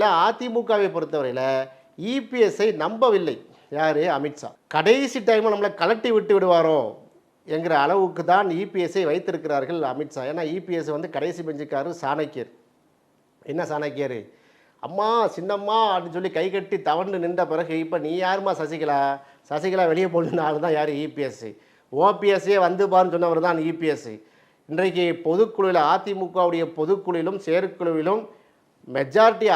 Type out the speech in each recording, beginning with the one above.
அதிமுகவை பொறுத்தவரையில் இபிஎஸ்ஐ நம்பவில்லை. யார்? அமித்ஷா. கடைசி டைமில் நம்மளை கலட்டி விட்டு விடுவாரோ என்கிற அளவுக்கு தான் இபிஎஸ்ஐ வைத்திருக்கிறார்கள் அமித்ஷா. ஏன்னா இபிஎஸ் வந்து கடைசி பெஞ்சுக்காரர் சாணக்கியர். என்ன சாணக்கியர்? அம்மா சின்னம்மா அப்படின்னு சொல்லி கை கட்டி தவண்டு நின்ற பிறகு இப்போ நீ யாருமா சசிகலா? சசிகலா வெளியே போன ஆள் தான் யார்? இபிஎஸ்ஐ. ஓபிஎஸ்ஏ வந்து பாருன்னு சொன்னவர் தான் இபிஎஸ்ஐ. இன்றைக்கு பொதுக்குழுவில் அதிமுகவுடைய பொதுக்குழுவிலும் செயற்குழுவிலும் மெஜாரிட்டி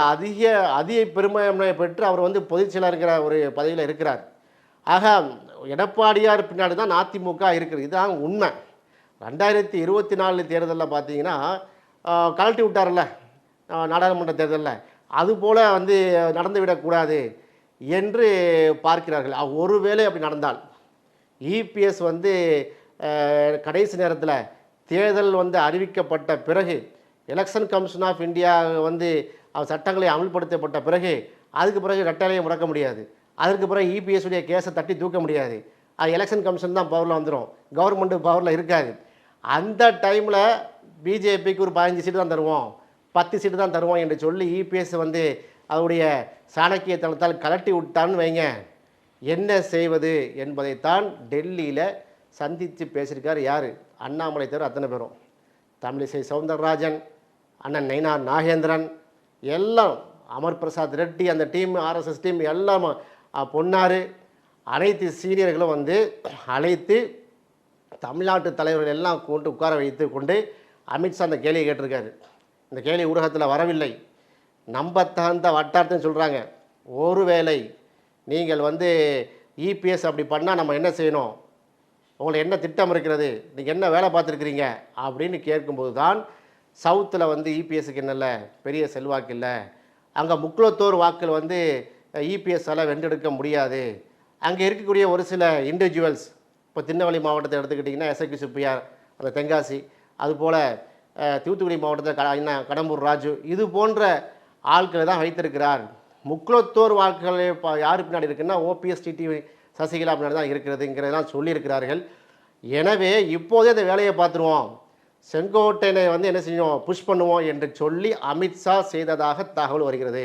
அதிக பெரும்பான்மையை பெற்று அவர் வந்து பொதுச் செயலருங்கிற ஒரு பதவியில் இருக்கிறார். ஆக எடப்பாடியார் பின்னாடி தான் அதிமுக இருக்குது. இதுதான் உண்மை. 2024 தேர்தலில் பார்த்தீங்கன்னா கலட்டி விட்டார்ல நாடாளுமன்ற தேர்தலில், அதுபோல் வந்து நடந்துவிடக்கூடாது என்று பார்க்கிறார்கள். ஒருவேளை அப்படி நடந்தால் இபிஎஸ் வந்து கடைசி நேரத்தில் தேர்தல் வந்து அறிவிக்கப்பட்ட பிறகு, எலெக்ஷன் கமிஷன் ஆஃப் இந்தியா வந்து சட்டங்களை அமல்படுத்தப்பட்ட பிறகு, அதுக்கு பிறகு ரெட்டலையை முடக்க முடியாது. அதற்கு பிறகு இபிஎஸ் உடைய கேஸை தட்டி தூக்க முடியாது. அது எலெக்ஷன் கமிஷன் தான் பவரில் வந்துடும், கவர்மெண்ட்டு பவரில் இருக்காது. அந்த டைமில் பிஜேபிக்கு ஒரு 15 சீட்டு தான் தருவோம், 10 சீட்டு தான் தருவோம் என்று சொல்லி இபிஎஸ் வந்து அவருடைய சாணக்கியத்தனத்தால் கலட்டி விட்டான்னு வைங்க. என்ன செய்வது என்பதைத்தான் டெல்லியில் சந்தித்து பேசியிருக்கார். யார்? அண்ணாமலை தவிர அத்தனை பேரும். தமிழிசை சவுந்தரராஜன், அண்ணன் நயினார் நாகேந்திரன், எல்லாம் அமர் பிரசாத் ரெட்டி, அந்த டீம், ஆர்எஸ்எஸ் டீம் எல்லாம், பொன்னார், அனைத்து சீனியர்களும் வந்து அழைத்து தமிழ்நாட்டு தலைவர்கள் எல்லாம் கொண்டு உட்கார வைத்து கொண்டு அமித்ஷா அந்த கேள்வியை கேட்டிருக்காரு. இந்த கேள்வி ஊடகத்தில் வரவில்லை, நம்பத்தகுந்த வட்டாரத்தையும் சொல்கிறாங்க. ஒருவேளை நீங்கள் வந்து இபிஎஸ் அப்படி பண்ணால் நம்ம என்ன செய்யணும், உங்களுக்கு என்ன திட்டம் இருக்கிறது, நீங்கள் என்ன வேலை பார்த்துருக்குறீங்க அப்படின்னு கேட்கும்போது தான் சவுத்தில் வந்து இபிஎஸ்க்கு என்னல்ல பெரிய செல்வாக்கு இல்லை, அங்கே முக்குளத்தோர் வாக்கில் வந்து இபிஎஸ்ஸால் வென்றெடுக்க முடியாது, அங்கே இருக்கக்கூடிய ஒரு சில இண்டிவிஜுவல்ஸ், இப்போ திருநெல்வேலி மாவட்டத்தை எடுத்துக்கிட்டிங்கன்னா எஸ்ஐகி சுப்பியார், அந்த தென்காசி, அதுபோல் தூத்துக்குடி மாவட்டத்தில் கடம்பூர் ராஜு, இது போன்ற ஆட்களை தான் வைத்திருக்கிறார். முக்குளத்தோர் வாக்குகள் யார் பின்னாடி இருக்குன்னா ஓபிஎஸ் டிடிவி சசிகலா பின்னாடி தான் இருக்கிறதுங்கிறதெல்லாம் சொல்லியிருக்கிறார்கள். எனவே இப்போதே இந்த வேலையை பார்த்துருவோம், செங்கோட்டையனை வந்து என்ன செய்வோம், புஷ் பண்ணுவோம் என்று சொல்லி அமித்ஷா செய்ததாக தகவல் வருகிறது.